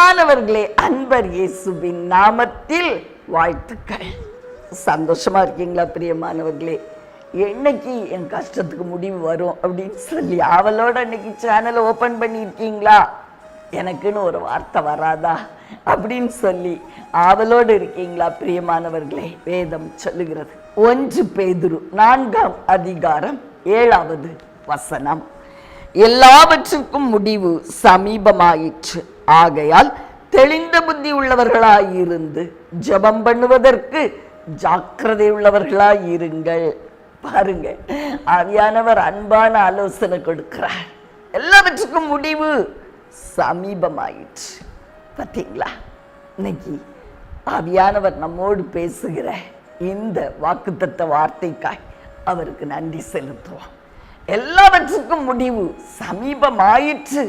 பிரியமானவர்களே, அன்பர் இயேசுவின் நாமத்தில் வாழ்த்துக்கள். சந்தோஷமா இருக்கீங்களா பிரியமானவர்களே? என்னைக்கு என் கஷ்டத்துக்கு முடிவு வரும் அப்படின்னு சொல்லி அவளோட அன்னைக்கு சேனலை ஓபன் பண்ணியிருக்கீங்களா? எனக்குன்னு ஒரு வார்த்தை வராதா அப்படின்னு சொல்லி அவளோடு இருக்கீங்களா பிரியமானவர்களே? வேதம் சொல்லுகிறது 1 பேதுரு 4ஆம் அதிகாரம் 7வது வசனம், எல்லாவற்றுக்கும் முடிவு சமீபமாயிற்று, ஆகையால் தெளிந்த புத்தி உள்ளவர்களாயிருந்து ஜெபம் பண்ணுவதற்கு ஜாக்கிரதை உள்ளவர்களாயிருங்கள். பாருங்க, ஆவியானவர் அன்பான ஆலோசனை கொடுக்கிறார். எல்லாவற்றுக்கும் முடிவு சமீபமாயிற்று. பார்த்தீங்களா? இன்னைக்கு ஆவியானவர் நம்மோடு பேசுகிற இந்த வாக்குத்தத்த வார்த்தைக்காய் அவருக்கு நன்றி செலுத்துவோம். எல்லாவற்றுக்கும் முடிவு சமீபமாயிற்று,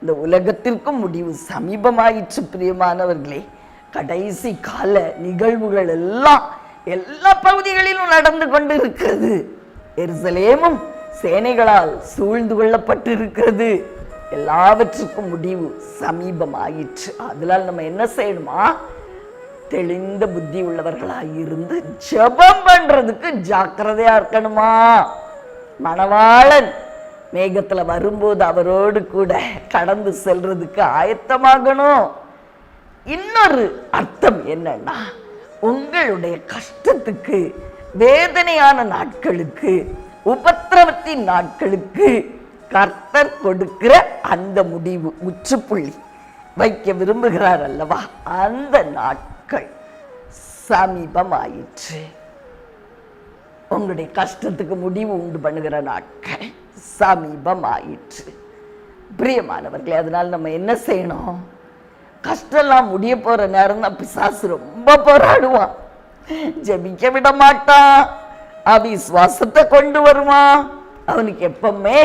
இந்த உலகத்திற்கும் முடிவு சமீபமாயிற்று. பிரியமானவர்களே, கடைசி கால நிகழ்வுகள் எல்லாம் எல்லா பகுதிகளிலும் நடந்து கொண்டு இருக்கிறது. எருசலேமும் சேனைகளால் சூழ்ந்து கொள்ளப்பட்டு இருக்கிறது. எல்லாவற்றுக்கும் முடிவு சமீபமாயிற்று. அதனால் நம்ம என்ன செய்யணுமா? தெளிந்த புத்தி உள்ளவர்களாயிருந்து ஜெபம் பண்றதுக்கு ஜாக்கிரதையா இருக்கணுமா? மணவாளன் மேகத்துல வரும்போது அவரோடு கூட கடந்து செல்றதுக்கு ஆயத்தமாகணும். இன்னொரு அர்த்தம் என்னன்னா, உங்களுடைய கஷ்டத்துக்கு, வேதனையான நாட்களுக்கு, உபத்திரவத்தின் நாட்களுக்கு கர்த்தர் கொடுக்கிற அந்த முடிவு முற்றுப்புள்ளி வைக்க விரும்புகிறார் அல்லவா? அந்த நாட்கள் சமீபமாயிற்று. உங்களுடைய கஷ்டத்துக்கு முடிவு உண்டு பண்ணுகிற நாட்கள் சமீபமாயிற்று. பிரியமானவர்களே, அதனால நம்ம என்ன செய்யணும்? கஷ்டம்லாம் முடிய போற நேரம் தான் பிசாசு ரொம்ப போராடுவான், ஜெபிக்க விட மாட்டான், அவிசுவாசத்தை கொண்டு வருவான். அவனுக்கு எப்பவுமே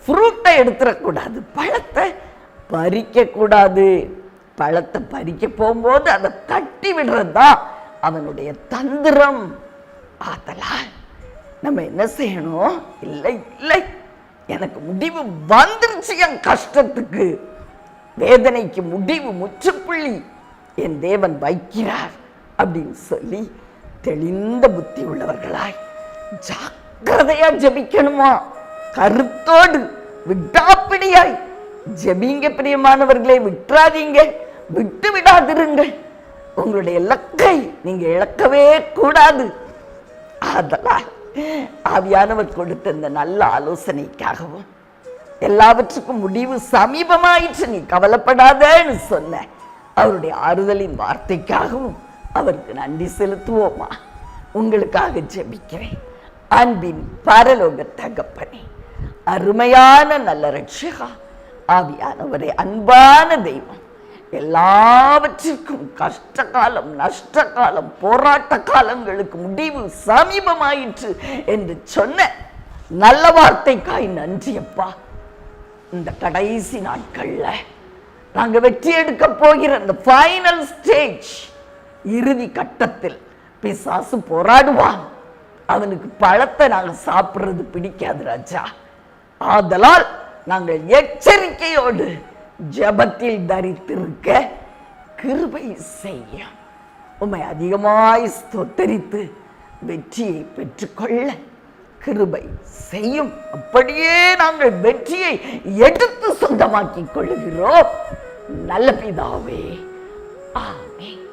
ஃப்ரூட்டை எடுத்துடக்கூடாது, பழத்தை பறிக்க கூடாது. பழத்தை பறிக்க போகும்போது அதை தட்டி விடுறது தான் அவனுடைய தந்திரம். ஆதலால் நம்ம என்ன செய்யணும்? இல்லை இல்லை, எனக்கு முடிவு வந்துருச்சு, என் கஷ்டத்துக்கு, வேதனைக்கு முடிவு, முற்றுப்புள்ளி என் தேவன் வைக்கிறார் அப்படின்னு சொல்லி தெளிந்த புத்தி உள்ளவர்களாய் ஜாக்கிரதையா ஜெபிக்கணுமா? கருத்தோடு விடாப்பிடியாய் ஜெபிங்க பிரியமானவர்களே. விட்டுறாதீங்க, விட்டு விடாதிருங்கள். உங்களுடைய இலக்கை நீங்க இழக்கவே கூடாது. அதனால் ஆவியானவர் கொடுத்த இந்த நல்ல ஆலோசனைக்காகவும், எல்லாவற்றுக்கும் முடிவு சமீபமாயிற்று, நீ கவலைப்படாதன்னு சொன்ன அவருடைய ஆறுதலின் வார்த்தைக்காகவும் அவருக்கு நன்றி செலுத்துவோமா? உங்களுக்காக ஜெபிக்கிறேன். அன்பின் பரலோக தகப்பனே, அருமையான நல்ல ரட்சகா, ஆவியானவரே, அன்பான தெய்வம், எல்லாவற்றிற்கும் கஷ்ட காலம், நஷ்ட காலம், போராட்ட காலங்களுக்கு முடிவு சமீபமாயிற்று என்று சொன்ன நல்ல வார்த்தைக்காய் நன்றி அப்பா. இந்த கடைசி நாட்கள்ல நாங்க வெற்றி எடுக்க போகிற இந்த ஃபைனல் ஸ்டேஜ், இறுதி கட்டத்தில் பிசாசு போராடுவான். அவனுக்கு பழத்தை நாங்க சாப்பிடுறது பிடிக்காது ராஜா. ஆதலால் நாங்கள் எச்சரிக்கையோடு ஜெபத்தில் தரித்திருக்க கிருபை செய்ய, உம்மை அதிகமாய் ஸ்தோத்தரித்து வெற்றியை பெற்றுக்கொள்ள கிருபை செய்யும். அப்படியே நாங்கள் வெற்றியை எடுத்து சொந்தமாக்கிக் கொள்ளுகிறோம் நல்ல பிதாவே. ஆமென்.